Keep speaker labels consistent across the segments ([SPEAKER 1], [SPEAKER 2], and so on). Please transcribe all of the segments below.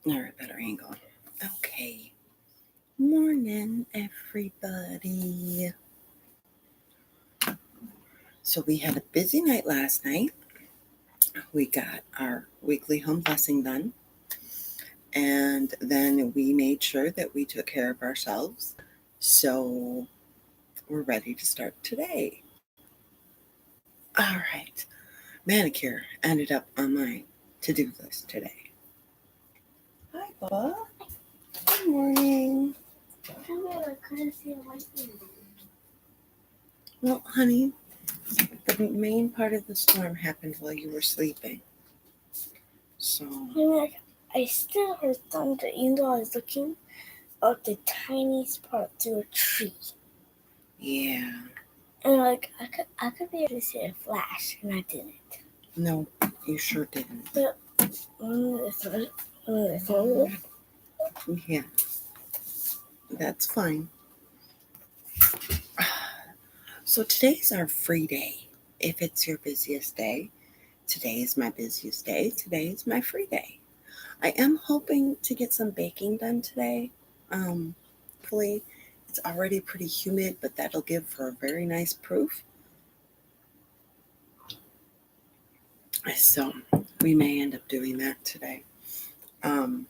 [SPEAKER 1] All right, better angle. Okay. Morning, everybody. So we had a busy night last night. We got our weekly home blessing done. And then we made sure that we took care of ourselves. So we're ready to start today. All right. Manicure ended up on my to-do list today. Hi, Bubba. Good morning. Well, honey, the main part of the storm happened while you were sleeping. So
[SPEAKER 2] I still heard thunder, even though I was looking at the tiniest part through a tree.
[SPEAKER 1] yeah.
[SPEAKER 2] And I could be able to see a flash, and I didn't.
[SPEAKER 1] No, you sure didn't.
[SPEAKER 2] But when the thunder,
[SPEAKER 1] Yeah, that's fine. So today's our free day. If it's your busiest day, today is my busiest day. Today is my free day. I am hoping to get some baking done today. Hopefully, it's already pretty humid, but that'll give for a very nice proof. So we may end up doing that today. Um,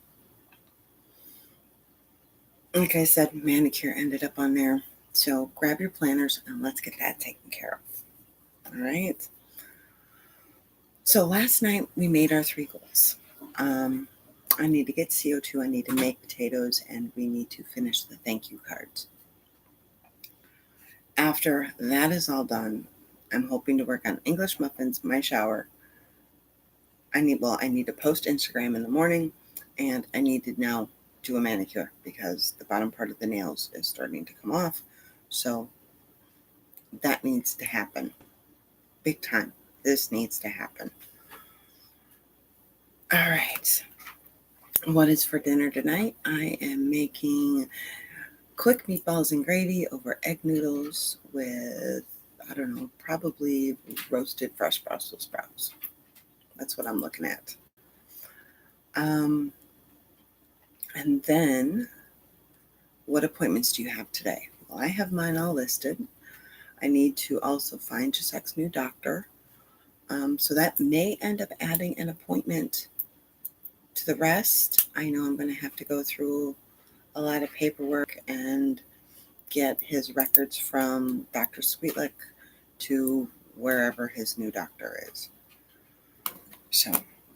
[SPEAKER 1] like I said, manicure ended up on there. So grab your planners and let's get that taken care of. All right. So last night we made our 3 goals. I need to get CO2, I need to make potatoes, and we need to finish the thank you cards. After that is all done, I'm hoping to work on English muffins, my shower. I need to post Instagram in the morning, and I need to now do a manicure because the bottom part of the nails is starting to come off. So that needs to happen. Big time. This needs to happen. All right. What is for dinner tonight? I am making quick meatballs and gravy over egg noodles with, I don't know, probably roasted fresh Brussels sprouts. That's what I'm looking at. Um, and then, what appointments do you have today? Well, I have mine all listed. I need to also find Giuseppe's new doctor. So that may end up adding an appointment to the rest. I know I'm going to have to go through a lot of paperwork and get his records from Dr. Sweetlick to wherever his new doctor is. So,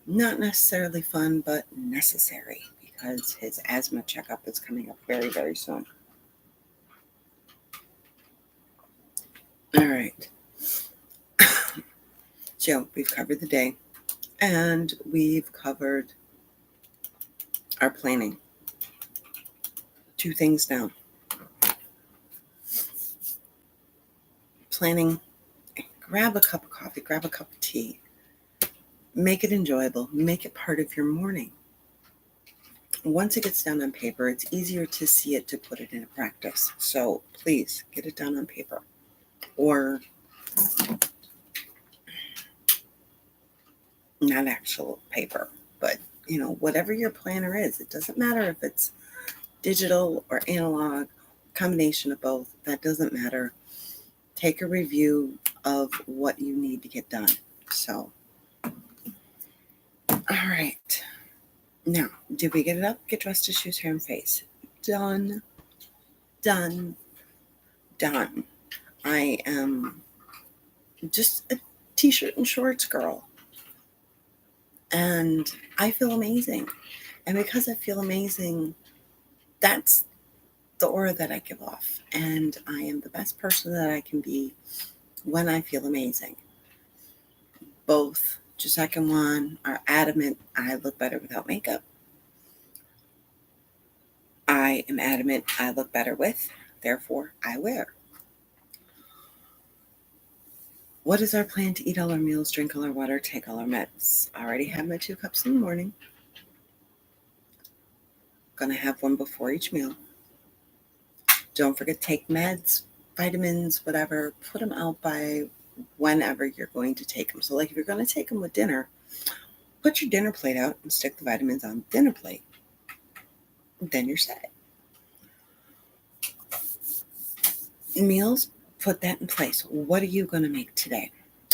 [SPEAKER 1] not necessarily fun, but necessary because his asthma checkup is coming up very, very soon. All right. So, we've covered the day and we've covered our planning. 2 things now. Planning, grab a cup of coffee, grab a cup of tea. Make it enjoyable, make it part of your morning. Once it gets down on paper, it's easier to see it to put it into practice. So please get it down on paper or not actual paper, but whatever your planner is. It doesn't matter if it's digital or analog, combination of both. That doesn't matter. Take a review of what you need to get done. So, all right. Now, did we get it up? Get dressed to shoes, hair, and face. Done. Done. Done. I am just a t-shirt and shorts girl. And I feel amazing. And because I feel amazing, that's the aura that I give off. And I am the best person that I can be when I feel amazing. Both Giuseppe and Juan are adamant I look better without makeup. I am adamant I look better with, therefore I wear. What is our plan to eat all our meals, drink all our water, take all our meds? I already have my 2 cups in the morning. Gonna have one before each meal. Don't forget to take meds, vitamins, whatever. Put them out by whenever you're going to take them. So like if you're going to take them with dinner, put your dinner plate out and stick the vitamins on the dinner plate. then you're set. Meals, put that in place. What are you going to make today?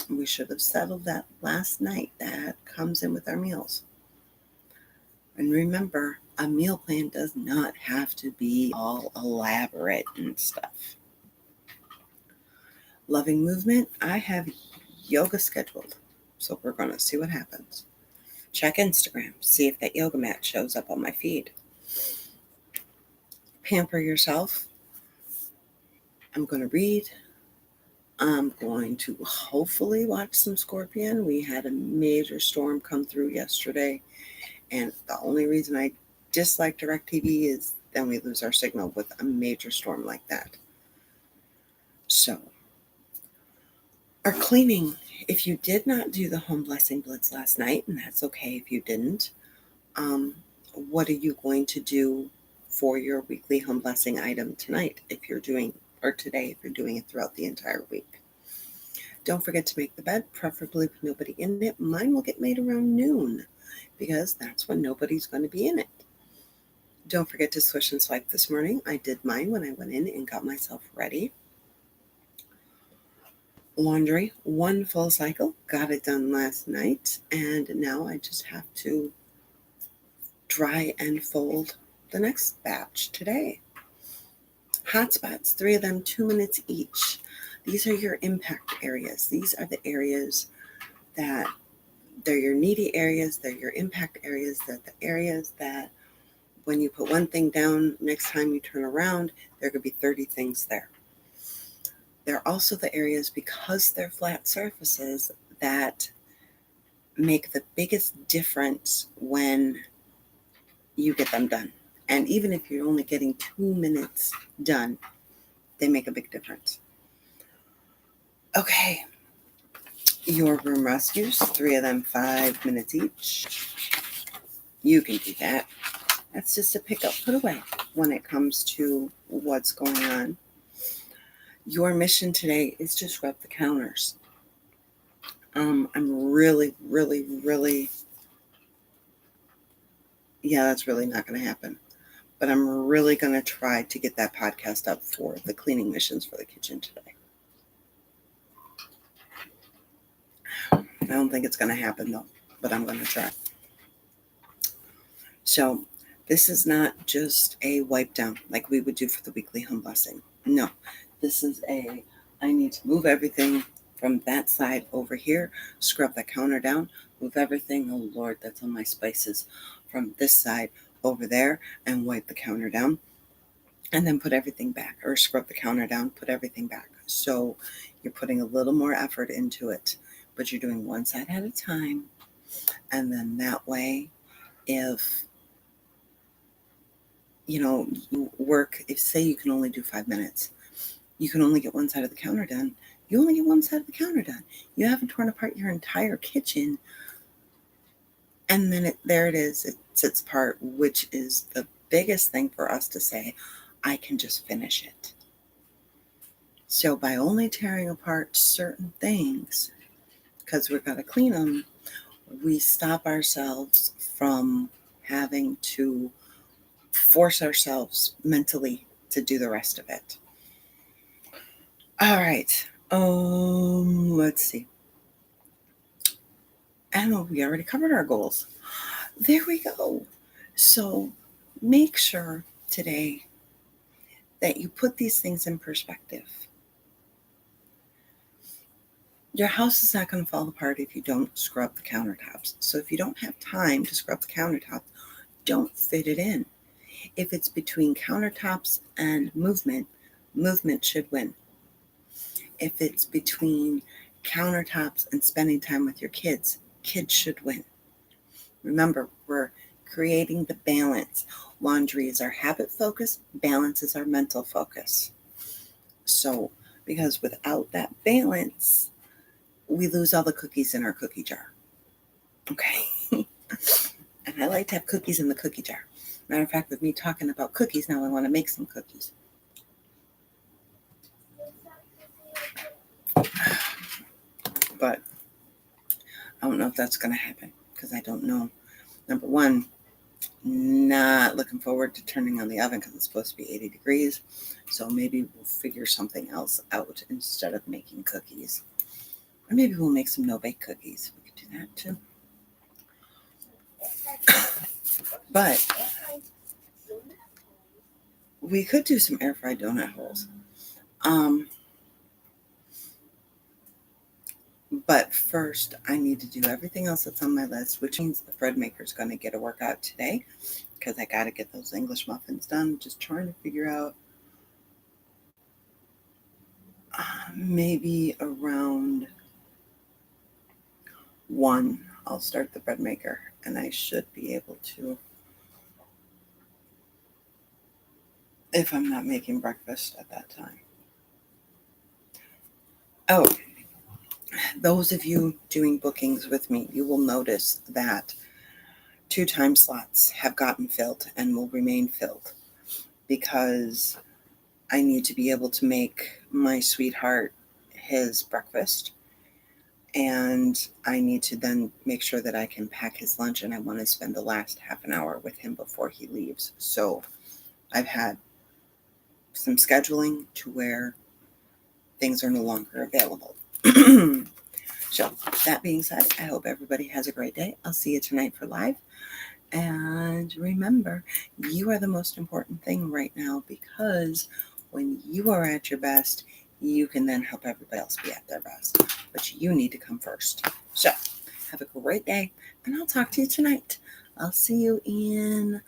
[SPEAKER 1] We should have settled that last night. That comes in with our meals. And remember, a meal plan does not have to be all elaborate and stuff. Loving movement, I have yoga scheduled. So we're going to see what happens. Check Instagram, see if that yoga mat shows up on my feed. Pamper yourself. I'm going to read. I'm going to hopefully watch some Scorpion. We had a major storm come through yesterday, and the only reason I dislike DirecTV is then we lose our signal with a major storm like that. So, our cleaning. If you did not do the home blessing blitz last night, and that's okay if you didn't, what are you going to do for your weekly home blessing item tonight if you're doing, or today if you're doing it throughout the entire week? Don't forget to make the bed, preferably with nobody in it. Mine will get made around noon because that's when nobody's going to be in it. Don't forget to swish and swipe this morning. I did mine when I went in and got myself ready. Laundry, one full cycle, got it done last night, and now I just have to dry and fold the next batch today. Hotspots, 3 of them, 2 minutes each. These are your impact areas. These are the areas that they're your needy areas, they're your impact areas, they're the areas that when you put one thing down, next time you turn around, there could be 30 things there. They're also the areas, because they're flat surfaces, that make the biggest difference when you get them done. And even if you're only getting 2 minutes done, they make a big difference. Okay, your room rescues, 3 of them, 5 minutes each. You can do that. That's just a pick up, put away when it comes to what's going on. Your mission today is to scrub the counters. I'm really, that's really not going to happen. But I'm really going to try to get that podcast up for the cleaning missions for the kitchen today. I don't think it's going to happen though, but I'm going to try. So this is not just a wipe down like we would do for the weekly home blessing. No, this is I need to move everything from that side over here, scrub the counter down, move everything, oh Lord, that's on my spices, from this side over there and wipe the counter down, and then put everything back, or scrub the counter down, put everything back. So you're putting a little more effort into it, but you're doing one side at a time. And then that way, if you work, if say you can only do 5 minutes, you can only get one side of the counter done. You only get one side of the counter done. You haven't torn apart your entire kitchen. And then there it is. It sits apart, which is the biggest thing for us to say, I can just finish it. So by only tearing apart certain things, because we've got to clean them, we stop ourselves from having to force ourselves mentally to do the rest of it. All right. Let's see. We already covered our goals. There we go. So make sure today that you put these things in perspective. Your house is not going to fall apart if you don't scrub the countertops. So if you don't have time to scrub the countertops, don't fit it in. If it's between countertops and movement should win. If it's between countertops and spending time with your kids should win. Remember, we're creating the balance. Laundry is our habit focus, balance is our mental focus. So, because without that balance, we lose all the cookies in our cookie jar. Okay? And I like to have cookies in the cookie jar. Matter of fact, with me talking about cookies, now I want to make some cookies. But I don't know if that's going to happen because I don't know. Number one, not looking forward to turning on the oven because it's supposed to be 80 degrees. So maybe we'll figure something else out instead of making cookies. Or maybe we'll make some no-bake cookies. We could do that too. But we could do some air fried donut holes. But first, I need to do everything else that's on my list, which means the bread maker is going to get a workout today because I got to get those English muffins done. Just trying to figure out maybe around 1, I'll start the bread maker and I should be able to, if I'm not making breakfast at that time. Oh, those of you doing bookings with me, you will notice that 2 time slots have gotten filled and will remain filled because I need to be able to make my sweetheart his breakfast, and I need to then make sure that I can pack his lunch, and I want to spend the last half an hour with him before he leaves. So I've had some scheduling to where things are no longer available. So that being said, I hope everybody has a great day. I'll see you tonight for live. And remember, you are the most important thing right now, because when you are at your best, you can then help everybody else be at their best. But you need to come first. So have a great day, and I'll talk to you tonight. I'll see you in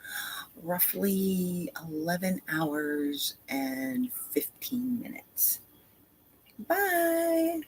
[SPEAKER 1] roughly 11 hours and 15 minutes. Bye.